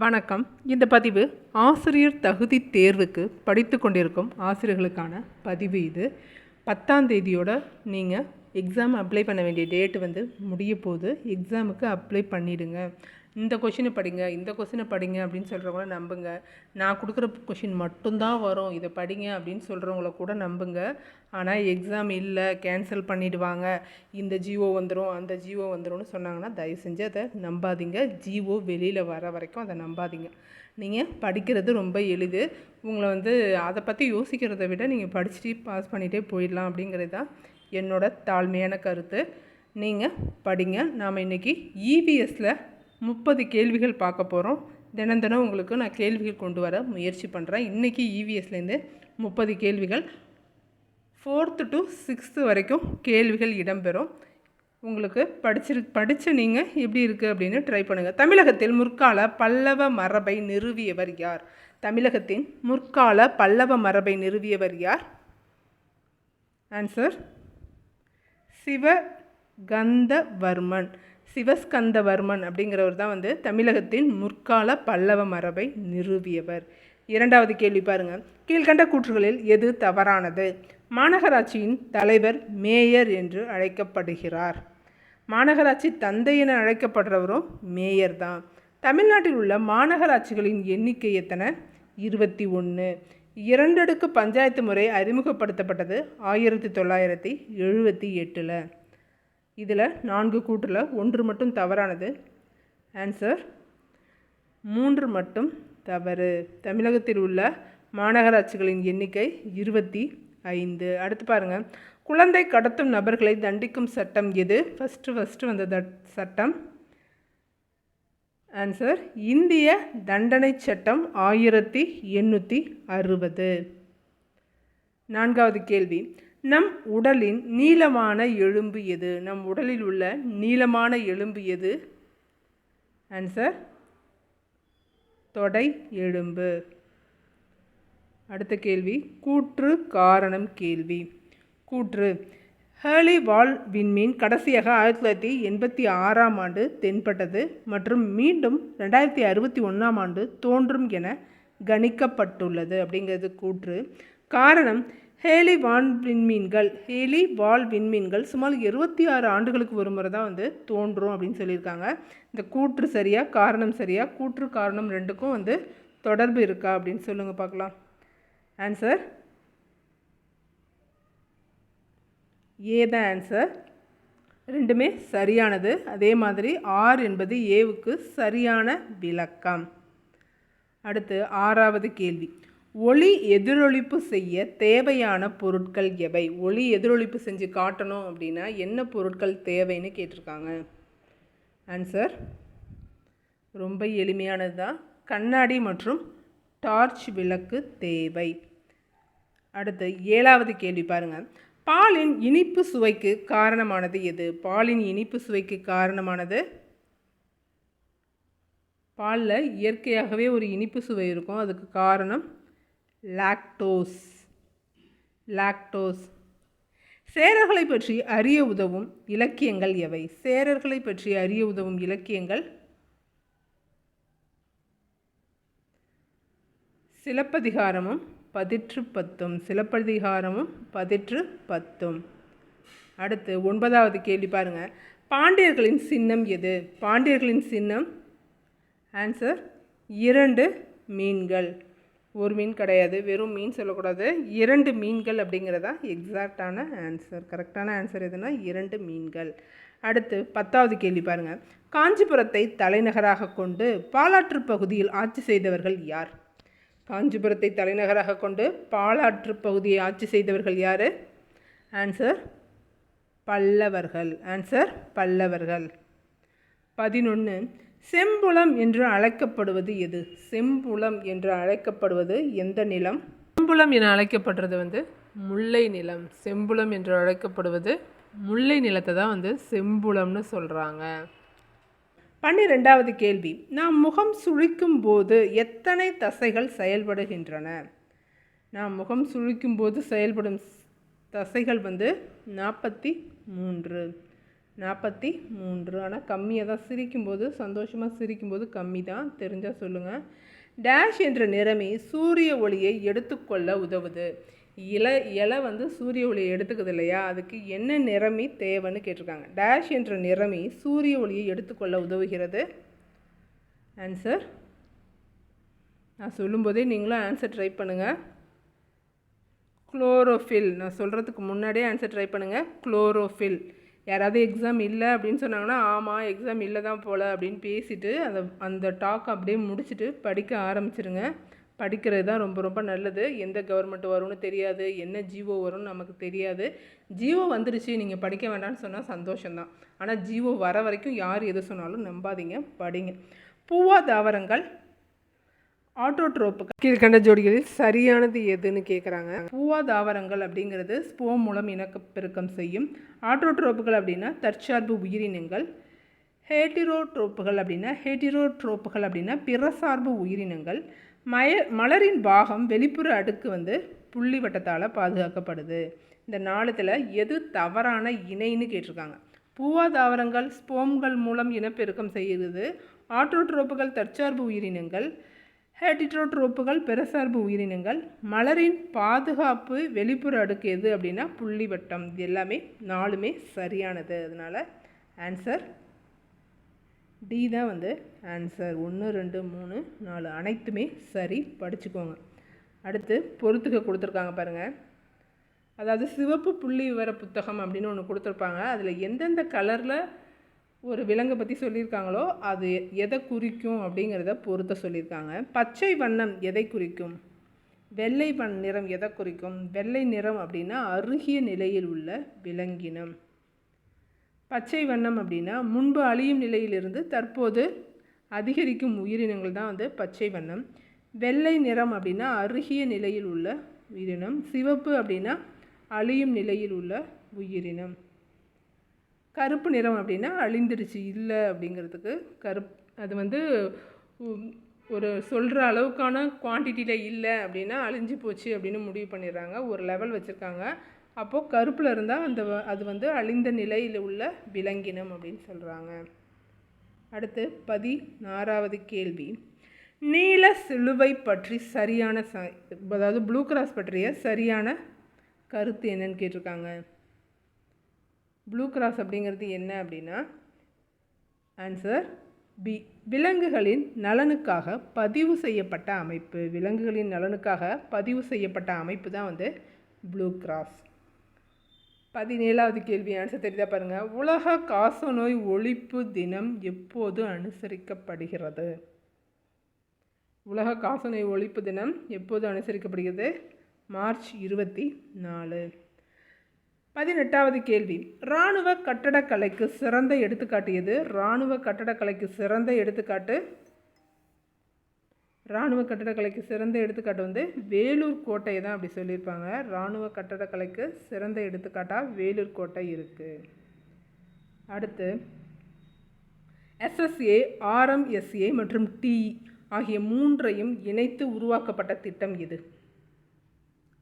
வணக்கம். இந்த பதிவு ஆசிரியர் தகுதி தேர்வுக்கு படித்து கொண்டிருக்கும் ஆசிரியர்களுக்கான பதிவு. இது 10ஆம் தேதியோட நீங்கள் எக்ஸாம் அப்ளை பண்ண வேண்டிய டேட்டு முடிய போது எக்ஸாமுக்கு அப்ளை பண்ணிவிடுங்க. இந்த கொஷினை படிங்க, இந்த கொஷினை படிங்க அப்படின்னு சொல்கிறவங்கள நம்புங்க. நான் கொடுக்குற கொஷின் மட்டும்தான் வரும், இதை படிங்க அப்படின்னு சொல்கிறவங்கள கூட நம்புங்க. ஆனால் எக்ஸாம் இல்லை, கேன்சல் பண்ணிவிடுவாங்க, இந்த ஜிஓ வந்துடும், அந்த ஜிஓ வந்துடும்னு சொன்னாங்கன்னா தயவு செஞ்சு அதை நம்பாதீங்க. ஜிஓ வெளியில் வர வரைக்கும் அதை நம்பாதீங்க. நீங்கள் படிக்கிறது ரொம்ப எளிது. உங்களை அதை பற்றி யோசிக்கிறத விட நீங்கள் படிச்சுட்டு பாஸ் பண்ணிகிட்டே போயிடலாம் அப்படிங்கிறது தான் என்னோட தாழ்மையான கருத்து. நீங்கள் படிங்க. நாம் இன்றைக்கி இவிஎஸ்சில் 30 கேள்விகள் பார்க்க போகிறோம். தினம் உங்களுக்கு நான் கேள்விகள் கொண்டு வர முயற்சி பண்ணுறேன். இன்றைக்கி இவிஎஸ்லேருந்து 30 கேள்விகள் 4th to 6th வரைக்கும் கேள்விகள் இடம்பெறும். உங்களுக்கு படித்து நீங்கள் எப்படி இருக்குது அப்படின்னு ட்ரை பண்ணுங்கள். தமிழகத்தில் முற்கால பல்லவ மரபை நிறுவியவர் யார்? தமிழகத்தின் முற்கால பல்லவ மரபை நிறுவியவர் யார்? ஆன்சர் சிவகந்தவர்மன். சிவஸ்கந்தவர்மன் அப்படிங்கிறவர் தான் தமிழகத்தின் முற்கால பல்லவ மரபை நிறுவியவர். 2வது கேள்வி பாருங்கள். கீழ்கண்ட கூற்றுகளில் எது தவறானது? மாநகராட்சியின் தலைவர் மேயர் என்று அழைக்கப்படுகிறார். மாநகராட்சி தந்தை என அழைக்கப்படுறவரும் மேயர் தான். தமிழ்நாட்டில் உள்ள மாநகராட்சிகளின் எண்ணிக்கை எத்தனை? 21. 2 அடுக்கு பஞ்சாயத்து முறை அறிமுகப்படுத்தப்பட்டது 1978. இதில் 4 கூற்றில் 1 மட்டும் தவறானது. ஆன்சர் 3 மட்டும் தவறு. தமிழகத்தில் உள்ள மாநகராட்சிகளின் எண்ணிக்கை 25. அடுத்து பாருங்கள். குழந்தை கடத்தும் நபர்களை தண்டிக்கும் சட்டம் எது? ஃபஸ்ட்டு வந்த சட்டம் ஆன்சர் இந்திய தண்டனை சட்டம் 1860. 4வது கேள்வி. நம் உடலின் நீளமான எலும்பு எது? நம் உடலில் உள்ள நீளமான எலும்பு எது? ஆன்சர் தொடை எலும்பு. அடுத்த கேள்வி கூற்று காரணம் கேள்வி. கூற்று. ஹேர்லி வால் விண்மீன் கடைசியாக 1986ஆம் ஆண்டு தென்பட்டது மற்றும் மீண்டும் 2061ஆம் ஆண்டு தோன்றும் என கணிக்கப்பட்டுள்ளது அப்படிங்கிறது கூற்று. காரணம். ஹேலி வால் விண்மீன்கள் சுமார் 26 ஆண்டுகளுக்கு ஒரு முறை தான் தோன்றும் அப்படின்னு சொல்லியிருக்காங்க. இந்த கூற்று சரியா, காரணம் சரியா? கூற்று காரணம் ரெண்டுக்கும் தொடர்பு இருக்கா அப்படின்னு சொல்லுங்கள் பார்க்கலாம். ஆன்சர் ஏ தான் ஆன்சர். ரெண்டுமே சரியானது. அதே மாதிரி ஆர் என்பது ஏவுக்கு சரியான விளக்கம். அடுத்து 6வது கேள்வி. ஒளி எதிரொலிப்பு செய்ய தேவையான பொருட்கள் எவை? ஒளி எதிரொலிப்பு செஞ்சு காட்டணும் அப்படின்னா என்ன பொருட்கள் தேவைன்னு கேட்டிருக்காங்க. ஆன்சர் ரொம்ப எளிமையானது தான். கண்ணாடி மற்றும் டார்ச் விளக்கு தேவை. அடுத்து 7வது கேள்வி பாருங்கள். பாலின் இனிப்பு சுவைக்கு காரணமானது எது? பாலின் இனிப்பு சுவைக்கு காரணமானது. பாலில் இயற்கையாகவே ஒரு இனிப்பு சுவை இருக்கும். அதுக்கு காரணம் லாக்டோஸ். சேரர்களை பற்றி அறிய உதவும் இலக்கியங்கள் எவை? சேரர்களை பற்றி அறிய உதவும் இலக்கியங்கள் சிலப்பதிகாரமும் பதிற்று பத்தும். அடுத்து 9வது கேள்வி பாருங்கள். பாண்டியர்களின் சின்னம் எது? பாண்டியர்களின் சின்னம் ஆன்சர் 2 மீன்கள். ஒரு மீன் கிடையாது, வெறும் மீன் சொல்லக்கூடாது, 2 மீன்கள் அப்படிங்கிறதா எக்ஸாக்டான ஆன்சர். கரெக்டான ஆன்சர் எதுனா 2 மீன்கள். அடுத்து 10வது கேள்வி பாருங்கள். காஞ்சிபுரத்தை தலைநகராக கொண்டு பாலாற்று பகுதியில் ஆட்சி செய்தவர்கள் யார்? காஞ்சிபுரத்தை தலைநகராக கொண்டு பாலாற்று பகுதியை ஆட்சி செய்தவர்கள் யார்? ஆன்சர் பல்லவர்கள். 11. செம்புலம் என்று அழைக்கப்படுவது எது? செம்புலம் என்று அழைக்கப்படுவது எந்த நிலம்? செம்புலம் என அழைக்கப்படுறது முல்லை நிலம். செம்புலம் என்று அழைக்கப்படுவது முல்லை நிலத்தை தான் செம்புலம்னு சொல்கிறாங்க. 12வது கேள்வி. நாம் முகம் சுழிக்கும் போது எத்தனை தசைகள் செயல்படுகின்றன? நாம் முகம் சுழிக்கும் போது செயல்படும் தசைகள் 43. 43. ஆனால் கம்மியாக தான், சிரிக்கும்போது சந்தோஷமாக சிரிக்கும்போது கம்மி தான், தெரிஞ்சால் சொல்லுங்கள். டேஷ் என்ற நிறமி சூரிய ஒளியை எடுத்துக்கொள்ள உதவுது. இலை வந்து சூரிய ஒளியை எடுத்துக்குது இல்லையா, அதுக்கு என்ன நிறமி தேவைன்னு கேட்டிருக்காங்க. டேஷ் என்ற நிறமி சூரிய ஒளியை எடுத்துக்கொள்ள உதவுகிறது. ஆன்சர் நான் சொல்லும்போதே நீங்களும் ஆன்சர் ட்ரை பண்ணுங்கள். குளோரோஃபில். நான் சொல்கிறதுக்கு முன்னாடியே ஆன்சர் ட்ரை பண்ணுங்கள். குளோரோஃபில். யாராவது எக்ஸாம் இல்லை அப்படின்னு சொன்னாங்கன்னா ஆமாம் எக்ஸாம் இல்லை தான் போல் அப்படின்னு பேசிவிட்டு அந்த டாக் அப்படியே முடிச்சுட்டு படிக்க ஆரம்பிச்சிருங்க. படிக்கிறது தான் ரொம்ப ரொம்ப நல்லது. எந்த கவர்மெண்ட் வரும்னு தெரியாது, என்ன ஜிஓ வரும்னு நமக்கு தெரியாது. ஜிஓ வந்துருச்சு நீங்கள் படிக்க வேண்டாம்னு சொன்னால் சந்தோஷம்தான். ஆனால் ஜிஓ வர வரைக்கும் யார் எது சொன்னாலும் நம்பாதீங்க, படிங்க. பூவா தாவரங்கள் ஆட்டோட்ரோப்புகள் கீழ்கண்ட ஜோடிகளில் சரியானது எதுன்னு கேட்குறாங்க. பூவா தாவரங்கள் அப்படிங்கிறது ஸ்போம் மூலம் இனப்பெருக்கம் செய்யும். ஆட்டோட்ரோப்புகள் அப்படின்னா தற்சார்பு உயிரினங்கள். ஹேட்டிரோட்ரோப்புகள் அப்படின்னா பிறசார்பு உயிரினங்கள். மலரின் பாகம் வெளிப்புற அடுக்கு வந்து புள்ளி வட்டத்தால் பாதுகாக்கப்படுது. இந்த 4ல் எது தவறான இணைன்னு கேட்டிருக்காங்க. பூவா தாவரங்கள் ஸ்போம்கள் மூலம் இனப்பெருக்கம் செய்கிறது. ஆட்டோட்ரோப்புகள் தற்சார்பு உயிரினங்கள். ஹேட்டிரோட்ரோப்புகள் பிறசார்பு உயிரினங்கள். மலரின் பாதுகாப்பு வெளிப்புற அடுக்கு எது அப்படின்னா புள்ளி வட்டம். இது எல்லாமே 4மே சரியானது. அதனால் ஆன்சர் டி தான் வந்து ஆன்சர். 1 2 3 4 அனைத்துமே சரி, படிச்சுக்கோங்க. அடுத்து பொறுத்துக்க கொடுத்துருக்காங்க பாருங்கள். அதாவது சிவப்பு புள்ளி விவர புத்தகம் அப்படின்னு ஒன்று கொடுத்துருப்பாங்க. அதில் எந்தெந்த கலரில் ஒரு விலங்கை பற்றி சொல்லியிருக்காங்களோ அது எதை குறிக்கும் அப்படிங்கிறத பொறுத்த சொல்லியிருக்காங்க. பச்சை வண்ணம் எதை குறிக்கும்? வெள்ளை நிறம் எதை குறிக்கும்? வெள்ளை நிறம் அப்படின்னா அருகிய நிலையில் உள்ள விலங்கினம். பச்சை வண்ணம் அப்படின்னா முன்பு அழியும் நிலையிலிருந்து தற்போது அதிகரிக்கும் உயிரினங்கள் தான் வந்து பச்சை வண்ணம். வெள்ளை நிறம் அப்படின்னா அருகிய நிலையில் உள்ள உயிரினம். சிவப்பு அப்படின்னா அழியும் நிலையில் உள்ள உயிரினம். கருப்பு நிறம் அப்படின்னா அழிந்துடுச்சு, இல்லை அப்படிங்கிறதுக்கு அது வந்து ஒரு சொல்கிற அளவுக்கான குவான்டிட்டியில் இல்லை அப்படின்னா அழிஞ்சு போச்சு அப்படின்னு முடிவு பண்ணிடுறாங்க. ஒரு லெவல் வச்சுருக்காங்க. அப்போது கருப்பில் இருந்தால் அது வந்து அழிந்த நிலையில் உள்ள விலங்கினம் அப்படின்னு சொல்கிறாங்க. அடுத்து 16வது கேள்வி. நீல சிலுவை பற்றி சரியான அதாவது ப்ளூ கிராஸ் பற்றிய சரியான கருத்து என்னன்னு கேட்டிருக்காங்க. ப்ளூ கிராஸ் அப்படிங்கிறது என்ன அப்படின்னா ஆன்சர் பி, விலங்குகளின் நலனுக்காக பதிவு செய்யப்பட்ட அமைப்பு. விலங்குகளின் நலனுக்காக பதிவு செய்யப்பட்ட அமைப்பு தான் வந்து ப்ளூ கிராஸ். 17வது கேள்வி ஆன்சர் தெரியுதா பாருங்கள். உலக காசநோய் ஒழிப்பு தினம் எப்போது அனுசரிக்கப்படுகிறது? உலக காசநோய் ஒழிப்பு தினம் எப்போது அனுசரிக்கப்படுகிறது? மார்ச் 24. 18வது கேள்வி. இராணுவ கட்டடக்கலைக்கு சிறந்த எடுத்துக்காட்டு எது? இராணுவ கட்டடக்கலைக்கு சிறந்த எடுத்துக்காட்டு வந்து வேலூர் கோட்டையை தான் அப்படி சொல்லியிருப்பாங்க. இராணுவ கட்டடக்கலைக்கு சிறந்த எடுத்துக்காட்டாக வேலூர் கோட்டை இருக்குது. அடுத்து SSA, RMSA மற்றும் TE ஆகிய 3ஐயும் இணைத்து உருவாக்கப்பட்ட திட்டம் எது?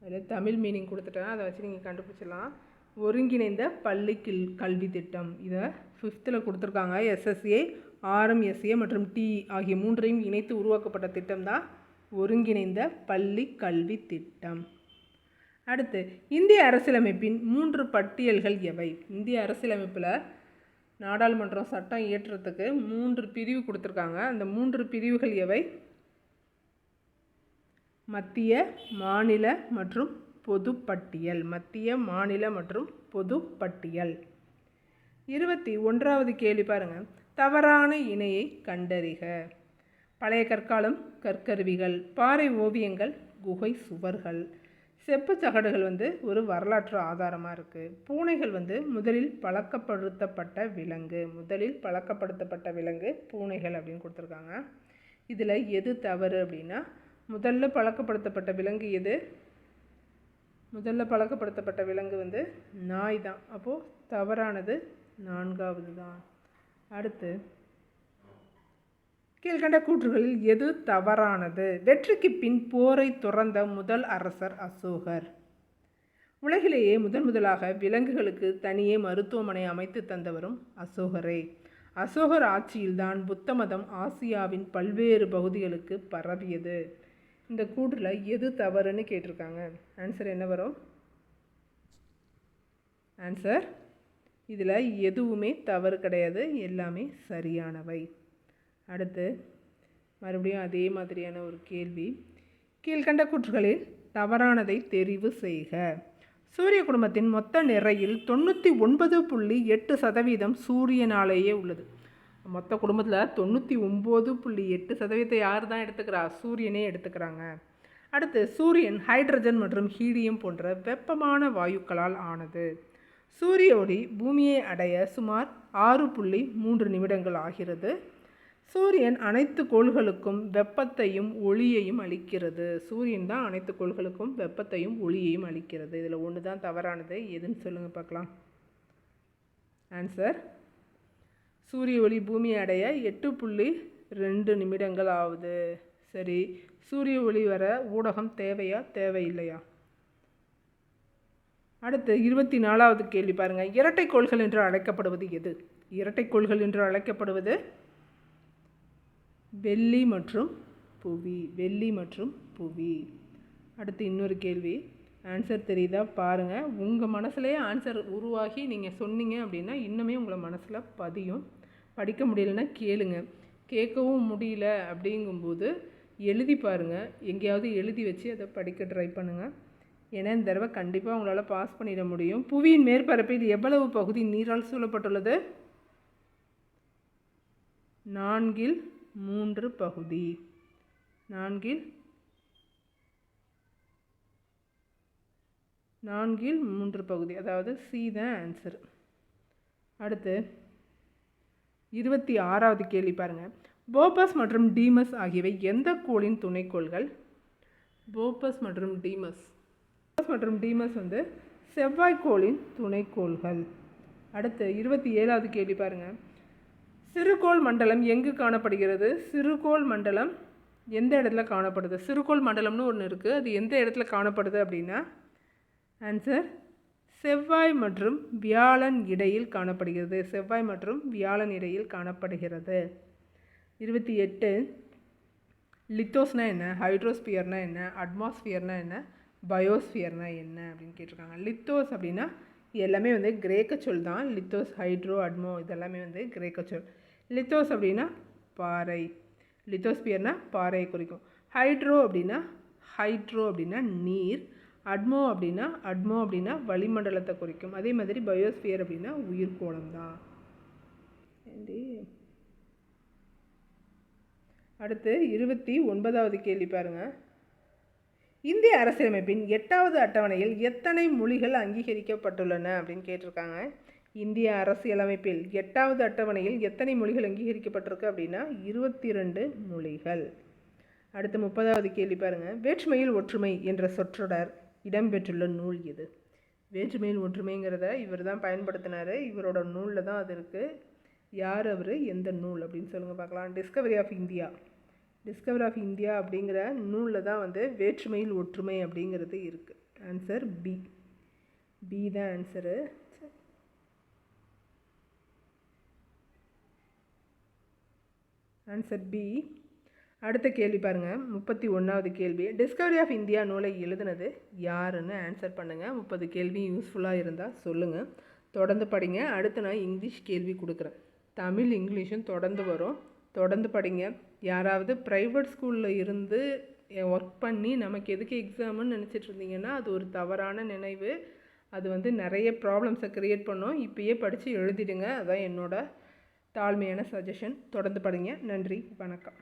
அதில் தமிழ் மீனிங் கொடுத்துட்டேன், அதை வச்சு நீங்கள் கண்டுபிடிச்சிடலாம். ஒருங்கிணைந்த பள்ளி கல்வி திட்டம். இதை 5th கொடுத்துருக்காங்க. SSA, RMSA மற்றும் TE ஆகிய 3ஐயும் இணைத்து உருவாக்கப்பட்ட திட்டம் தான் ஒருங்கிணைந்த பள்ளி கல்வி திட்டம். அடுத்து இந்திய அரசியலமைப்பின் 3 பட்டியல்கள் எவை? இந்திய அரசியலமைப்பில் நாடாளுமன்றம் சட்டம் இயற்றுறதுக்கு 3 பிரிவு கொடுத்துருக்காங்க. அந்த 3 பிரிவுகள் எவை? மத்திய, மாநில மற்றும் பொது பட்டியல். மத்திய, மாநில மற்றும் பொது பட்டியல். 21வது கேள்வி பாருங்கள். தவறான இணையை கண்டறிக. பழைய கற்காலம் கற்கருவிகள், பாறை ஓவியங்கள், குகை சுவர்கள், செப்பு தகடுகள் வந்து ஒரு வரலாற்று ஆதாரமாக இருக்குது. பூனைகள் வந்து முதலில் பழக்கப்படுத்தப்பட்ட விலங்கு பூனைகள் அப்படின்னு கொடுத்துருக்காங்க. இதில் எது தவறு அப்படின்னா முதல்ல பழக்கப்படுத்தப்பட்ட விலங்கு எது? முதல்ல பழக்கப்படுத்தப்பட்ட விலங்கு வந்து நாய் தான். அப்போது தவறானது 4வது தான். அடுத்து கீழ்கண்ட கூற்றுகளில் எது தவறானது? வெற்றிக்கு பின் போரை துறந்த முதல் அரசர் அசோகர். உலகிலேயே முதலாக விலங்குகளுக்கு தனியே மருத்துவமனை அமைத்து தந்தவரும் அசோகரே. அசோகர் ஆட்சியில்தான் புத்த மதம் ஆசியாவின் பல்வேறு பகுதிகளுக்கு பரவியது. இந்த கூற்றில் எது தவறுன்னு கேட்டிருக்காங்க. ஆன்சர் என்ன வரும்? ஆன்சர் இதில் எதுவுமே தவறு கிடையாது, எல்லாமே சரியானவை. அடுத்து மறுபடியும் அதே மாதிரியான ஒரு கேள்வி. கீழ்கண்ட கூற்றுகளில் தவறானதை தெரிவு செய்க. சூரிய குடும்பத்தின் மொத்த நிறையில் 99.8% சூரியனாலேயே உள்ளது. மொத்த குடும்பத்தில் 99.8% யார் தான் எடுத்துக்கிறா? சூரியனே எடுத்துக்கிறாங்க. அடுத்து சூரியன் ஹைட்ரஜன் மற்றும் ஹீலியம் போன்ற வெப்பமான வாயுக்களால் ஆனது. சூரிய ஒளி பூமியை அடைய சுமார் 6.3 நிமிடங்கள் ஆகிறது. சூரியன் அனைத்து கோள்களுக்கும் வெப்பத்தையும் ஒளியையும் அளிக்கிறது. சூரியன் தான் அனைத்து கோள்களுக்கும் வெப்பத்தையும் ஒளியையும் அளிக்கிறது. இதில் ஒன்று தான் தவறானது, எதுன்னு சொல்லுங்கள் பார்க்கலாம். ஆன்சர் சூரிய ஒளி பூமியை அடைய 8.2 நிமிடங்கள் ஆகுது. சரி, சூரிய ஒளி வர ஊடகம் தேவையா தேவையில்லையா? அடுத்து 24வது கேள்வி பாருங்கள். இரட்டைக்கோள்கள் என்று அழைக்கப்படுவது எது? இரட்டைக்கோள்கள் என்று அழைக்கப்படுவது வெள்ளி மற்றும் புவி. வெள்ளி மற்றும் புவி. அடுத்து இன்னொரு கேள்வி. ஆன்சர் தெரியுதா பாருங்கள். உங்கள் மனசுலேயே ஆன்சர் உருவாகி நீங்கள் சொன்னீங்க அப்படின்னா இன்னுமே உங்களை மனசில் பதியும். படிக்க முடியலன்னா கேளுங்க. கேட்கவும் முடியல அப்படிங்கும்போது எழுதி பாருங்கள். எங்கேயாவது எழுதி வச்சு அதை படிக்க ட்ரை பண்ணுங்கள். ஏன்னா இந்த தடவை கண்டிப்பாக உங்களால் பாஸ் பண்ணிட முடியும். புவியின் மேற்பரப்பில் எவ்வளவு பகுதி நீரால் சூழப்பட்டுள்ளது? 4/3 பகுதி. 4/3 பகுதி, அதாவது சி தான் ஆன்சர். அடுத்து 26வது கேள்வி பாருங்கள். போபஸ் மற்றும் டீமஸ் ஆகியவை எந்த கோளின் துணைக்கோள்கள்? போபஸ் மற்றும் டீமஸ் வந்து செவ்வாய்க்கோளின் துணைக்கோள்கள். அடுத்து 27வது கேள்வி பாருங்கள். சிறுகோள் மண்டலம் எங்கு காணப்படுகிறது? சிறுகோள் மண்டலம் எந்த இடத்துல காணப்படுது? சிறுகோள் மண்டலம்னு ஒன்று இருக்குது, அது எந்த இடத்துல காணப்படுது அப்படின்னா ஆன்சர் செவ்வாய் மற்றும் வியாழன் இடையில் காணப்படுகிறது. செவ்வாய் மற்றும் வியாழன் இடையில் காணப்படுகிறது. 28 லித்தோஸ்னா என்ன? ஹைட்ரோஸ்பியர்னா என்ன? அட்மாஸ்பியர்னா என்ன? பயோஸ்பியர்னா என்ன அப்படின்னு கேட்டிருக்காங்க. லித்தோஸ் அப்படின்னா எல்லாமே வந்து கிரேக்க சொல் தான். லித்தோஸ், ஹைட்ரோ, அட்மோ இதெல்லாமே வந்து கிரேக்க சொல். லித்தோஸ் அப்படின்னா பாறை. லித்தோஸ்பியர்னா பாறையை குறிக்கும். ஹைட்ரோ அப்படின்னா நீர். அட்மோ அப்படின்னா வளிமண்டலத்தை குறிக்கும். அதே மாதிரி பயோஸ்பியர் அப்படின்னா உயிர்கோளம் தான். அடுத்து 29வது கேள்வி பாருங்கள். இந்திய அரசியலமைப்பின் 8வது அட்டவணையில் எத்தனை மொழிகள் அங்கீகரிக்கப்பட்டுள்ளன அப்படின்னு கேட்டிருக்காங்க. இந்திய அரசியலமைப்பில் 8வது அட்டவணையில் எத்தனை மொழிகள் அங்கீகரிக்கப்பட்டிருக்கு அப்படின்னா 22 மொழிகள். அடுத்து 30வது கேள்வி பாருங்கள். வேற்றுமையில் ஒற்றுமை என்ற சொற்றொடர் இடம்பெற்றுள்ள நூல் எது? வேற்றுமையில் ஒற்றுமைங்கிறத இவர் தான் பயன்படுத்தினார். இவரோட நூலில் தான் அது இருக்குது. யார் அவர், எந்த நூல் அப்படின்னு சொல்லுங்கள் பார்க்கலாம். டிஸ்கவரி ஆஃப் இந்தியா அப்படிங்கிற நூலில் தான் வந்து வேற்றுமையில் ஒற்றுமை அப்படிங்கிறது இருக்குது. ஆன்சர் பி தான் ஆன்சரு. Answer B. அடுத்த கேள்வி பாருங்கள். 31வது கேள்வி. டிஸ்கவரி ஆஃப் இந்தியா நூலை எழுதுனது யாருன்னு ஆன்சர் பண்ணுங்கள். 30 கேள்வி யூஸ்ஃபுல்லாக இருந்தால் சொல்லுங்கள். தொடர்ந்து படிங்க. அடுத்து நான் இங்கிலீஷ் கேள்வி கொடுக்குறேன். தமிழ் இங்கிலீஷும் தொடர்ந்து வரும். தொடர்ந்து படிங்க. யாராவது ப்ரைவேட் ஸ்கூலில் இருந்து ஒர்க் பண்ணி நமக்கு எதுக்கு எக்ஸாமுன்னு நினச்சிட்டு இருந்தீங்கன்னா அது ஒரு தவறான நினைவு. அது வந்து நிறைய ப்ராப்ளம்ஸை க்ரியேட் பண்ணும். இப்போயே படித்து எழுதிடுங்க. அதான் என்னோட தாழ்மையான சஜஷன். தொடர்ந்து படிங்க. நன்றி, வணக்கம்.